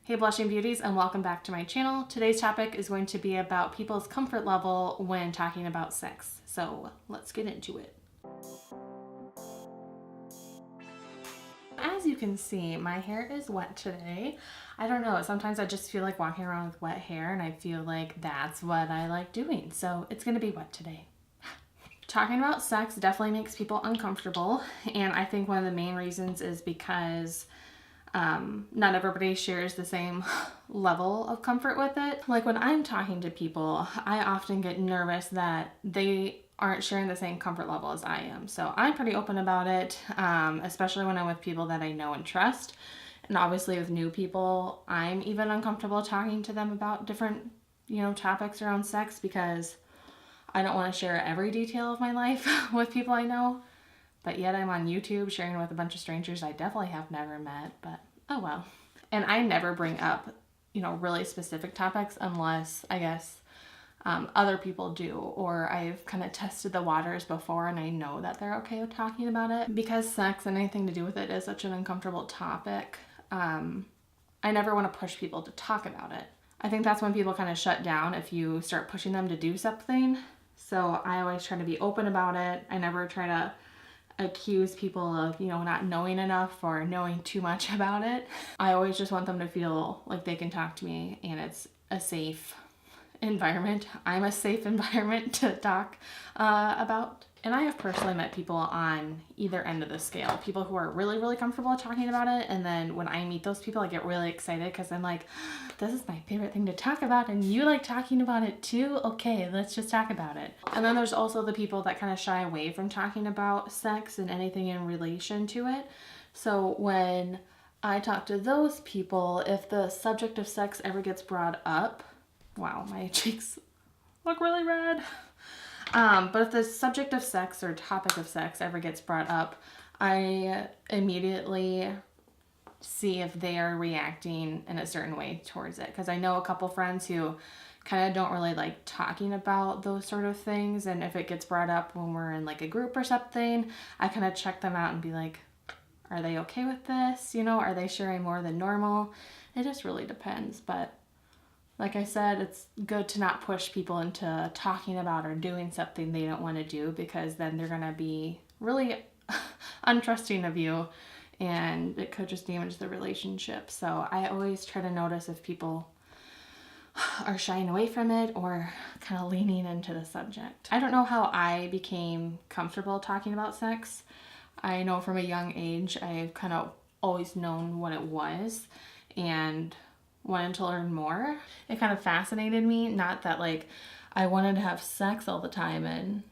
Hey Blushing Beauties, and welcome back to my channel. Today's topic is going to be about people's comfort level when talking about sex. So let's get into it. As you can see, my hair is wet today. I don't know, sometimes I just feel like walking around with wet hair and I feel like that's what I like doing. So it's gonna be wet today. Talking about sex definitely makes people uncomfortable, and I think one of the main reasons is because not everybody shares the same level of comfort with it. Like when I'm talking to people, I often get nervous that they aren't sharing the same comfort level as I am. So I'm pretty open about it, especially when I'm with people that I know and trust. And obviously with new people, I'm even uncomfortable talking to them about different, topics around sex because I don't want to share every detail of my life with people I know. But yet I'm on YouTube sharing with a bunch of strangers I definitely have never met, but oh well. And I never bring up, really specific topics unless, I guess, other people do, or I've kind of tested the waters before and I know that they're okay with talking about it. Because sex and anything to do with it is such an uncomfortable topic, I never want to push people to talk about it. I think that's when people kind of shut down if you start pushing them to do something. So I always try to be open about it. I never try to accuse people of, not knowing enough or knowing too much about it. I always just want them to feel like they can talk to me and it's a safe environment. I'm a safe environment to talk about. And I have personally met people on either end of the scale. People who are really, really comfortable talking about it. And then when I meet those people, I get really excited because I'm like, this is my favorite thing to talk about. And you like talking about it too? Okay, let's just talk about it. And then there's also the people that kind of shy away from talking about sex and anything in relation to it. So when I talk to those people, if the subject of sex ever gets brought up, wow, my cheeks look really red. But if the subject of sex or topic of sex ever gets brought up, I immediately see if they are reacting in a certain way towards it. Because I know a couple friends who kind of don't really like talking about those sort of things. And if it gets brought up when we're in like a group or something, I kind of check them out and be like, are they okay with this? Are they sharing more than normal? It just really depends. But like I said, it's good to not push people into talking about or doing something they don't want to do, because then they're going to be really untrusting of you and it could just damage the relationship. So I always try to notice if people are shying away from it or kind of leaning into the subject. I don't know how I became comfortable talking about sex. I know from a young age I've kind of always known what it was and wanted to learn more. It kind of fascinated me, not that like I wanted to have sex all the time and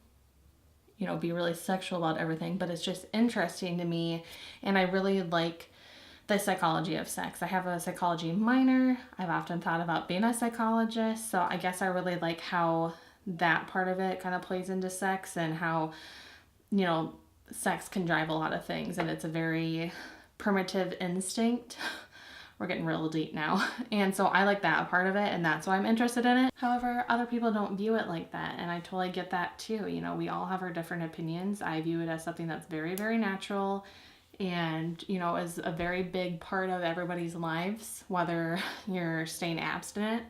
be really sexual about everything, but it's just interesting to me, and I really like the psychology of sex. I have a psychology minor. I've often thought about being a psychologist, so I guess I really like how that part of it kind of plays into sex and how sex can drive a lot of things, and it's a very primitive instinct. We're getting real deep now. And so I like that part of it, and that's why I'm interested in it. However, other people don't view it like that, and I totally get that too. We all have our different opinions. I view it as something that's very, very natural and, is a very big part of everybody's lives, whether you're staying abstinent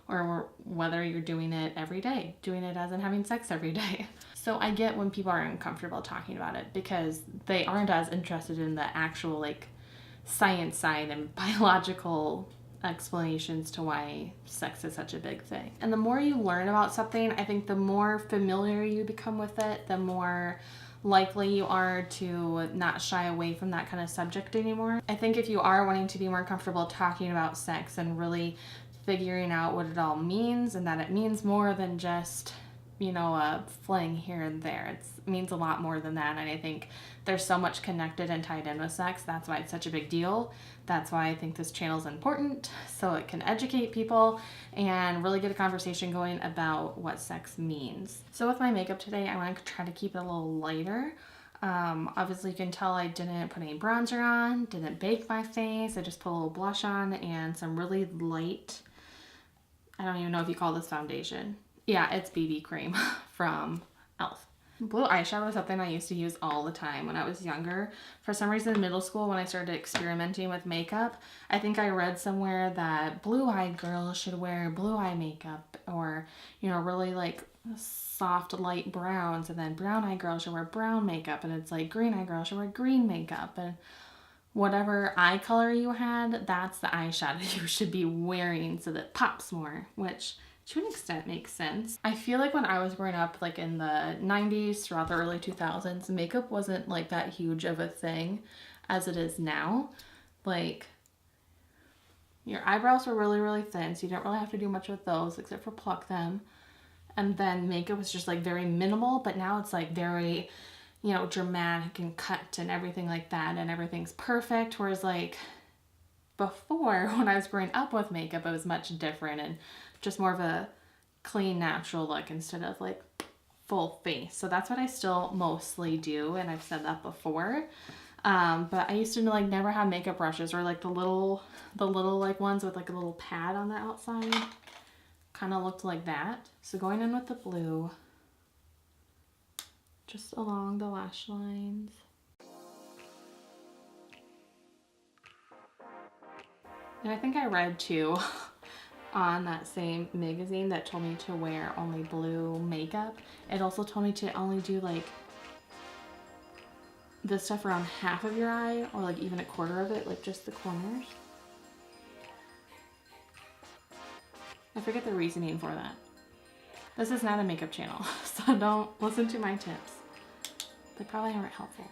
or whether you're doing it every day, doing it as in having sex every day. So I get when people are uncomfortable talking about it because they aren't as interested in the actual science side and biological explanations to why sex is such a big thing. And the more you learn about something, I think the more familiar you become with it, the more likely you are to not shy away from that kind of subject anymore. I think if you are wanting to be more comfortable talking about sex and really figuring out what it all means, and that it means more than just a fling here and there. It means a lot more than that, and I think there's so much connected and tied in with sex. That's why it's such a big deal. That's why I think this channel is important, so it can educate people and really get a conversation going about what sex means. So with my makeup today, I want to try to keep it a little lighter. Obviously you can tell I didn't put any bronzer on, didn't bake my face. I just put a little blush on and some really light, I don't even know if you call this foundation. Yeah, it's BB cream from e.l.f. Blue eyeshadow is something I used to use all the time when I was younger. For some reason in middle school when I started experimenting with makeup, I think I read somewhere that blue-eyed girls should wear blue eye makeup, or, you know, really like soft light browns, and then brown-eyed girls should wear brown makeup, and it's like green-eyed girls should wear green makeup, and whatever eye color you had, that's the eyeshadow you should be wearing so that it pops more, which to an extent makes sense. I feel like when I was growing up, like in the 90s, throughout the early 2000s, makeup wasn't like that huge of a thing as it is now. Like, your eyebrows were really, really thin, so you didn't really have to do much with those except for pluck them. And then makeup was just like very minimal, but now it's like very, you know, dramatic and cut and everything like that, and everything's perfect. Whereas like before, when I was growing up with makeup, it was much different and just more of a clean, natural look instead of like full face. So that's what I still mostly do, and I've said that before. But I used to like never have makeup brushes, or like the little like ones with like a little pad on the outside. Kind of looked like that. So going in with the blue, just along the lash lines. And I think I read too on that same magazine that told me to wear only blue makeup. It also told me to only do like this stuff around half of your eye, or like even a quarter of it, like just the corners. I forget the reasoning for that. This is not a makeup channel, so don't listen to my tips. They probably aren't helpful.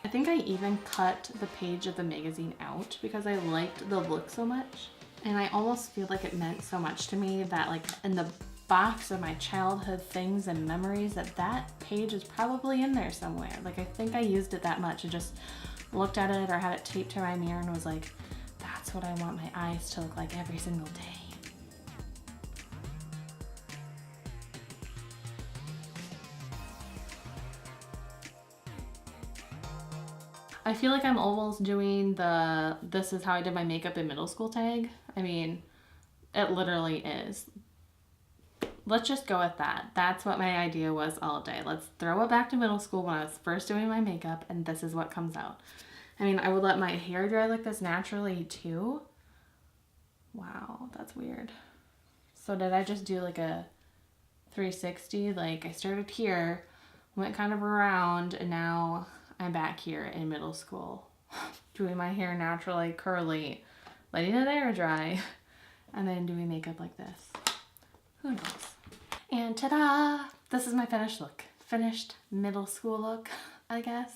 I think I even cut the page of the magazine out because I liked the look so much. And I almost feel like it meant so much to me that like in the box of my childhood things and memories, that page is probably in there somewhere. Like I think I used it that much and just looked at it or had it taped to my mirror and was like, that's what I want my eyes to look like every single day. I feel like I'm almost doing the "this is how I did my makeup in middle school" tag. I mean, it literally is. Let's just go with that. That's what my idea was all day. Let's throw it back to middle school when I was first doing my makeup, and this is what comes out. I mean, I would let my hair dry like this naturally too. Wow, that's weird. So did I just do like a 360? Like I started here, went kind of around, and now I'm back here in middle school doing my hair naturally curly, letting it air dry, and then doing makeup like this. Who knows? And ta-da! This is my finished look. Finished middle school look, I guess.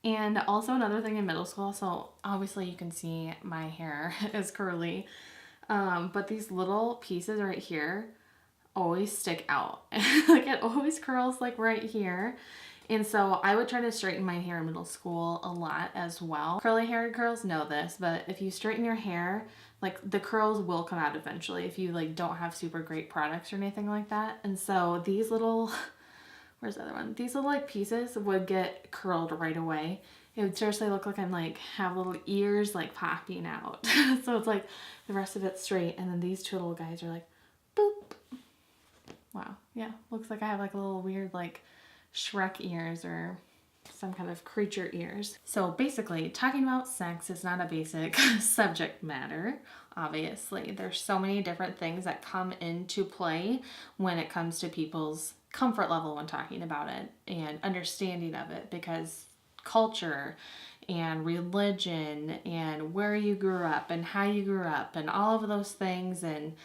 And also another thing in middle school, so obviously you can see my hair is curly, but these little pieces right here always stick out. Like it always curls like right here. And so I would try to straighten my hair in middle school a lot as well. Curly haired girls know this, but if you straighten your hair, like the curls will come out eventually if you like don't have super great products or anything like that. And so these little, where's the other one? These little like pieces would get curled right away. It would seriously look like I'm like have little ears like popping out. So it's like the rest of it's straight, and then these two little guys are like boop. Wow, yeah, looks like I have like a little weird like Shrek ears or some kind of creature ears. So basically, talking about sex is not a basic subject matter, obviously. There's so many different things that come into play when it comes to people's comfort level when talking about it and understanding of it, because culture and religion and where you grew up and how you grew up and all of those things and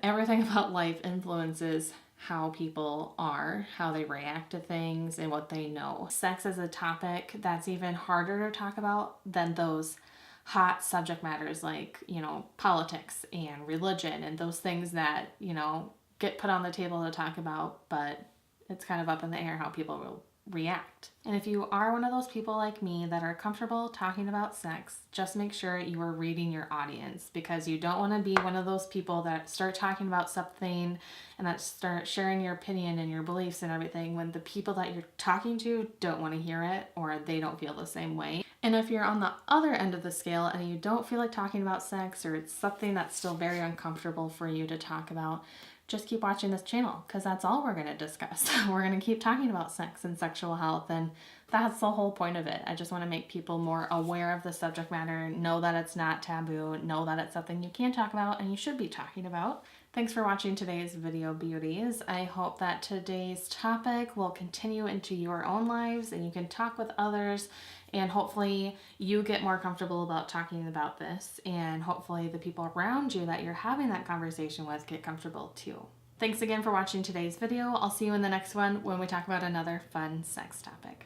everything about life influences how people are, how they react to things, and what they know. Sex is a topic that's even harder to talk about than those hot subject matters like, you know, politics and religion and those things that, you know, get put on the table to talk about, but it's kind of up in the air how people will react. And if you are one of those people like me that are comfortable talking about sex, just make sure you are reading your audience, because you don't want to be one of those people that start talking about something and that start sharing your opinion and your beliefs and everything when the people that you're talking to don't want to hear it or they don't feel the same way. And if you're on the other end of the scale and you don't feel like talking about sex, or it's something that's still very uncomfortable for you to talk about, just keep watching this channel because that's all we're going to discuss. We're going to keep talking about sex and sexual health, and that's the whole point of it. I just want to make people more aware of the subject matter, know that it's not taboo, know that it's something you can talk about and you should be talking about. Thanks for watching today's video, beauties. I hope that today's topic will continue into your own lives and you can talk with others, and hopefully you get more comfortable about talking about this, and hopefully the people around you that you're having that conversation with get comfortable too. Thanks again for watching today's video. I'll see you in the next one when we talk about another fun sex topic.